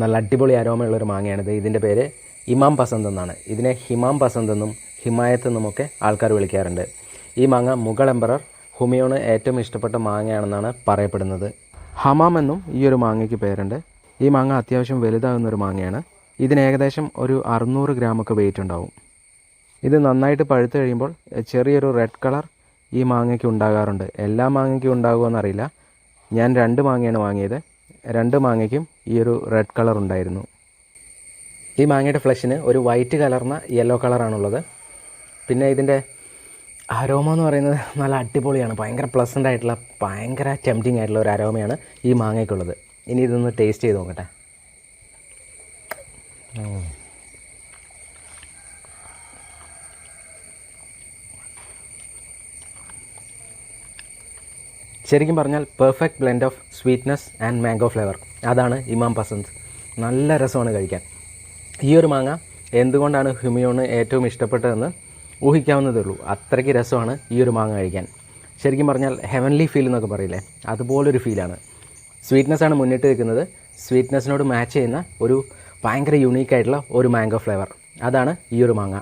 നല്ല അടിപൊളി അരോമയുള്ളൊരു മാങ്ങയാണിത്. ഇതിൻ്റെ പേര് ഇമാം പസന്ത് എന്നാണ്. ഇതിനെ ഹിമാം പസന്ത് എന്നും ഹിമായത്ത് എന്നുമൊക്കെ ആൾക്കാർ വിളിക്കാറുണ്ട്. ഈ മാങ്ങ മുഗൾ എംപറർ ഹുമയൂണ് ഏറ്റവും ഇഷ്ടപ്പെട്ട മാങ്ങയാണെന്നാണ് പറയപ്പെടുന്നത്. ഹമാം എന്നും ഈ ഒരു മാങ്ങയ്ക്ക് പേരുണ്ട്. ഈ മാങ്ങ അത്യാവശ്യം വലുതാകുന്നൊരു മാങ്ങയാണ്. ഇതിന് ഏകദേശം ഒരു 600 ഗ്രാമൊക്കെ വെയിറ്റ് ഉണ്ടാവും. ഇത് നന്നായിട്ട് പഴുത്ത് കഴിയുമ്പോൾ ചെറിയൊരു റെഡ് കളർ ഈ മാങ്ങയ്ക്ക് ഉണ്ടാകാറുണ്ട്. എല്ലാ മാങ്ങയ്ക്കും ഉണ്ടാകുമെന്നറിയില്ല. ഞാൻ 2 മാങ്ങയാണ് വാങ്ങിയത്. 2 മാങ്ങയ്ക്കും ഈ ഒരു റെഡ് കളർ ഉണ്ടായിരുന്നു. ഈ മാങ്ങയുടെ ഫ്ലഷിന് ഒരു വൈറ്റ് കലർന്ന യെല്ലോ കളറാണുള്ളത്. പിന്നെ ഇതിൻ്റെ അരോമ എന്ന് പറയുന്നത് നല്ല അടിപൊളിയാണ്. ഭയങ്കര പ്ലസൻ്റ് ആയിട്ടുള്ള, ഭയങ്കര ടെംപ്റ്റിംഗ് ആയിട്ടുള്ള ഒരു അരോമയാണ് ഈ മാങ്ങയ്ക്കുള്ളത്. ഇനി ഇതൊന്ന് ടേസ്റ്റ് ചെയ്ത് നോക്കട്ടെ. ശരിക്കും പറഞ്ഞാൽ perfect blend of sweetness and mango flavour. അതാണ് ഇമാം പസന്ത്. നല്ല രസമാണ് കഴിക്കാൻ. ഈ ഒരു മാങ്ങ എന്തുകൊണ്ടാണ് ഹുമയൂണ് ഏറ്റവും ഇഷ്ടപ്പെട്ടതെന്ന് ഊഹിക്കാവുന്നതേ ഉള്ളൂ. അത്രയ്ക്ക് രസമാണ് ഈ ഒരു മാങ്ങ കഴിക്കാൻ. ശരിക്കും പറഞ്ഞാൽ ഹെവൻലി ഫീൽ എന്നൊക്കെ പറയില്ലേ, അതുപോലൊരു ഫീലാണ്. സ്വീറ്റ്നെസ്സാണ് മുന്നിട്ട് നിൽക്കുന്നത്. സ്വീറ്റ്നെസ്സിനോട് മാച്ച് ചെയ്യുന്ന ഒരു ഭയങ്കര യുണീക്കായിട്ടുള്ള ഒരു മാംഗോ ഫ്ലേവർ. അതാണ് ഈ ഒരു മാങ്ങ.